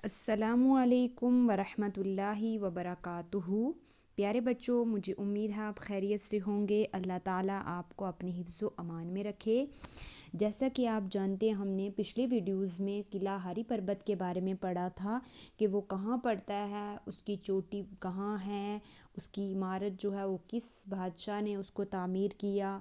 अस्सलामु अलैकुम वरहमतुल्लाहि वबरकातुहू। प्यारे बच्चों, मुझे उम्मीद है आप खैरियत से होंगे। अल्लाह ताला आपको अपने हिफ्ज़ व अमान में रखे। जैसा कि आप जानते हैं, हमने पिछले वीडियोज़ में किला हरी पर्वत के बारे में पढ़ा था कि वो कहाँ पड़ता है, उसकी चोटी कहाँ है, उसकी इमारत जो है वो किस बादशाह ने उसको तामीर किया,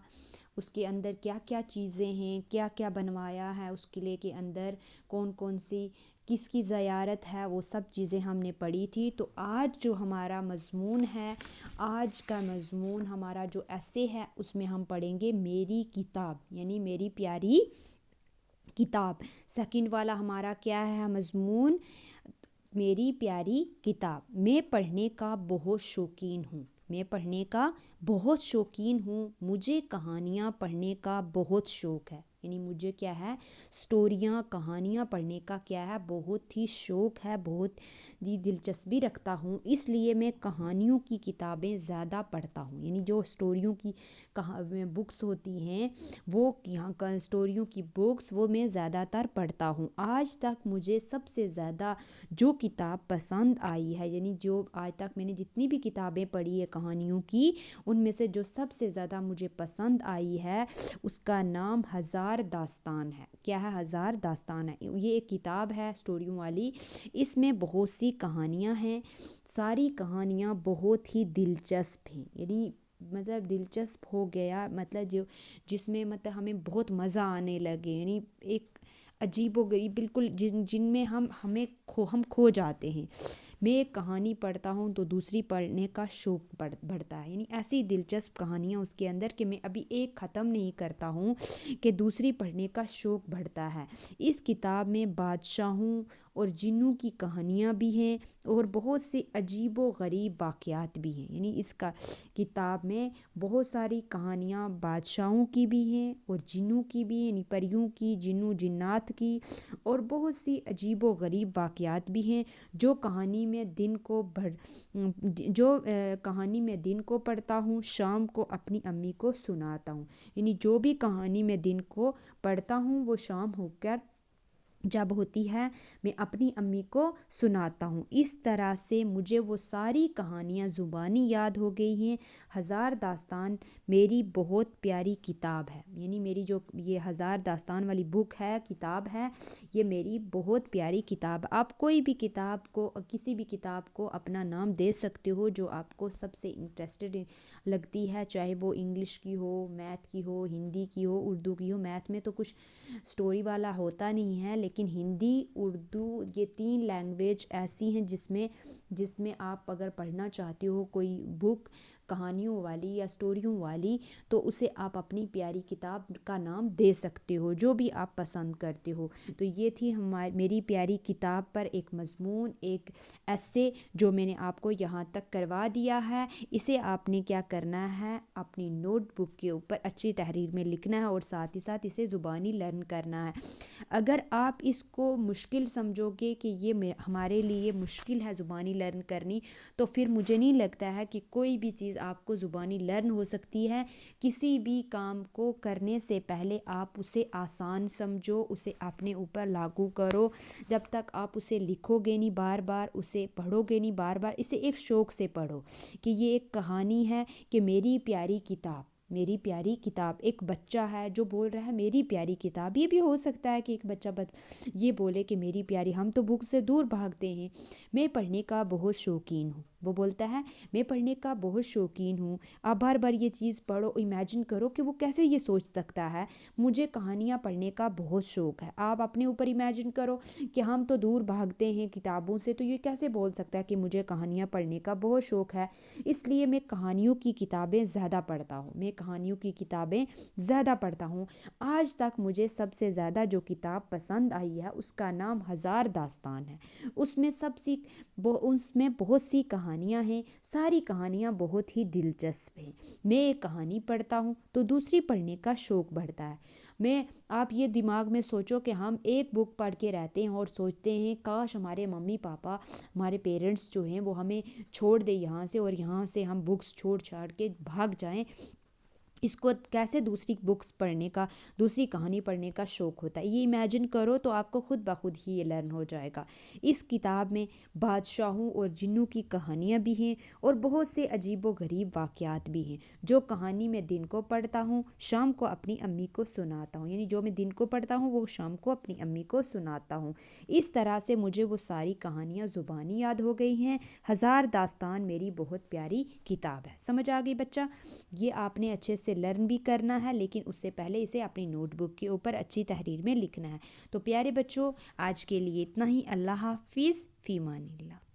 उसके अंदर क्या क्या चीज़ें हैं, क्या क्या बनवाया है उस किले के अंदर, कौन कौन सी किसकी ज़ियारत है, वो सब चीज़ें हमने पढ़ी थी। तो आज जो हमारा मज़मून है, आज का मज़मून हमारा जो ऐसे है, उसमें हम पढ़ेंगे मेरी किताब, यानी मेरी प्यारी किताब। सेकंड वाला हमारा क्या है मज़मून? मेरी प्यारी किताब। मैं पढ़ने का बहुत शौकीन हूँ। मैं पढ़ने का बहुत शौकीन हूँ। मुझे कहानियाँ पढ़ने का बहुत शौक़ है। यानी मुझे क्या है, स्टोरियाँ कहानियाँ पढ़ने का क्या है, बहुत ही शौक़ है, बहुत ही दिलचस्पी रखता हूँ। इसलिए मैं कहानियों की किताबें ज़्यादा पढ़ता हूँ। यानी जो स्टोरियों की बुक्स होती हैं, वो यहाँ का स्टोरियों की बुक्स वो मैं ज़्यादातर पढ़ता हूँ। आज तक मुझे सबसे ज़्यादा जो किताब पसंद आई है, यानी जो आज तक मैंने जितनी भी किताबें पढ़ी है कहानियों की, उनमें से जो सबसे ज़्यादा मुझे पसंद आई है उसका नाम हज़ार दास्तान है। क्या है? हज़ार दास्तान है। ये एक किताब है स्टोरियों वाली। इसमें बहुत सी कहानियाँ हैं। सारी कहानियाँ बहुत ही दिलचस्प हैं। यानी मतलब दिलचस्प हो गया, मतलब जो जिसमें मतलब हमें बहुत मज़ा आने लगे। यानी एक अजीबोगरीब बिल्कुल जिनमें हम खो जाते हैं। मैं एक कहानी पढ़ता हूँ तो दूसरी पढ़ने का शौक़ बढ़ता है। यानी ऐसी दिलचस्प कहानियाँ उसके अंदर कि मैं अभी एक ख़त्म नहीं करता हूँ कि दूसरी पढ़ने का शौक़ बढ़ता है। इस किताब में बादशाहों और जिन्नों की कहानियाँ भी हैं और बहुत से अजीब व गरीब वाक़यात भी हैं। यानी इसका किताब में बहुत सारी कहानियाँ बादशाहों की भी हैं और जिन्नों की भी, यानी परियों की, जिन्नों जिन्नात की, और बहुत सी अजीब व गरीब वाक़यात भी हैं जो कहानी में कहानी में दिन को पढ़ता हूँ, शाम को अपनी अम्मी को सुनाता हूँ। यानी जो भी कहानी में दिन को पढ़ता हूँ वो शाम होकर जब होती है मैं अपनी अम्मी को सुनाता हूँ। इस तरह से मुझे वो सारी कहानियाँ ज़ुबानी याद हो गई हैं। हज़ार दास्तान मेरी बहुत प्यारी किताब है। यानी मेरी जो ये हज़ार दास्तान वाली बुक है, किताब है, ये मेरी बहुत प्यारी किताब। आप कोई भी किताब को, किसी भी किताब को अपना नाम दे सकते हो जो आपको सबसे इंटरेस्टेड लगती है, चाहे वो इंग्लिश की हो, मैथ की हो, हिंदी की हो, उर्दू की हो। मैथ में तो कुछ स्टोरी वाला होता नहीं है, लेकिन हिंदी, उर्दू, ये 3 लैंग्वेज ऐसी हैं जिसमें आप अगर पढ़ना चाहते हो कोई बुक कहानियों वाली या स्टोरियों वाली, तो उसे आप अपनी प्यारी किताब का नाम दे सकते हो, जो भी आप पसंद करते हो। तो ये थी मेरी प्यारी किताब पर एक मज़मून, एक ऐसे जो मैंने आपको यहाँ तक करवा दिया है। इसे आपने क्या करना है, अपनी नोटबुक के ऊपर अच्छी तहरीर में लिखना है और साथ ही साथ इसे ज़ुबानी लर्न करना है। अगर आप इसको मुश्किल समझोगे कि ये हमारे लिए मुश्किल है ज़ुबानी लर्न करनी, तो फिर मुझे नहीं लगता है कि कोई भी चीज़ आपको ज़ुबानी लर्न हो सकती है। किसी भी काम को करने से पहले आप उसे आसान समझो, उसे अपने ऊपर लागू करो। जब तक आप उसे लिखोगे नहीं, बार बार उसे पढ़ोगे नहीं, बार बार इसे एक शौक़ से पढ़ो कि ये एक कहानी है कि मेरी प्यारी किताब, मेरी प्यारी किताब। एक बच्चा है जो बोल रहा है मेरी प्यारी किताब। ये भी हो सकता है कि एक बच्चा ये बोले कि मेरी प्यारी, हम तो बुक से दूर भागते हैं। मैं पढ़ने का बहुत शौकीन हूँ, वो बोलता है मैं पढ़ने का बहुत शौकीन हूँ। आप बार बार ये चीज़ पढ़ो, इमेजिन करो कि वो कैसे ये सोच सकता है, मुझे कहानियाँ पढ़ने का बहुत शौक़ है। आप अपने ऊपर इमेजिन करो कि हम तो दूर भागते हैं किताबों से, तो ये कैसे बोल सकता है कि मुझे कहानियाँ पढ़ने का बहुत शौक़ है। इसलिए मैं कहानियों की किताबें ज़्यादा पढ़ता हूँ। मैं कहानियों की किताबें ज़्यादा पढ़ता हूँ। आज तक मुझे सबसे ज़्यादा जो किताब पसंद आई है उसका नाम हज़ार दास्तान है। उसमें बहुत सी कहानियाँ हैं। सारी कहानियाँ बहुत ही दिलचस्प हैं। मैं एक कहानी पढ़ता हूँ तो दूसरी पढ़ने का शौक़ बढ़ता है। आप ये दिमाग में सोचो कि हम एक बुक पढ़ के रहते हैं और सोचते हैं काश हमारे मम्मी पापा, हमारे पेरेंट्स जो हैं वो हमें छोड़ दे यहाँ से, और यहाँ से हम बुक्स छोड़ छाड़ के भाग जाएं اس کو کیسے دوسری بکس پڑھنے کا، دوسری کہانی پڑھنے کا شوق ہوتا ہے، یہ امیجن کرو تو آپ کو خود بخود ہی یہ لرن ہو جائے گا۔ اس کتاب میں بادشاہوں اور جنوں کی کہانیاں بھی ہیں اور بہت سے عجیب و غریب واقعات بھی ہیں، جو کہانی میں دن کو پڑھتا ہوں شام کو اپنی امی کو سناتا ہوں، یعنی جو میں دن کو پڑھتا ہوں وہ شام کو اپنی امی کو سناتا ہوں۔ اس طرح سے مجھے وہ ساری کہانیاں زبانی یاد ہو گئی ہیں۔ ہزار داستان میری بہت پیاری کتاب ہے۔ سمجھ آ گئی بچہ؟ یہ آپ نے اچھے سے لرن بھی کرنا ہے، لیکن اس سے پہلے اسے اپنی نوٹ بک کے اوپر اچھی تحریر میں لکھنا ہے۔ تو پیارے بچوں، آج کے لیے اتنا ہی۔ اللہ حافظ، فی امان اللہ۔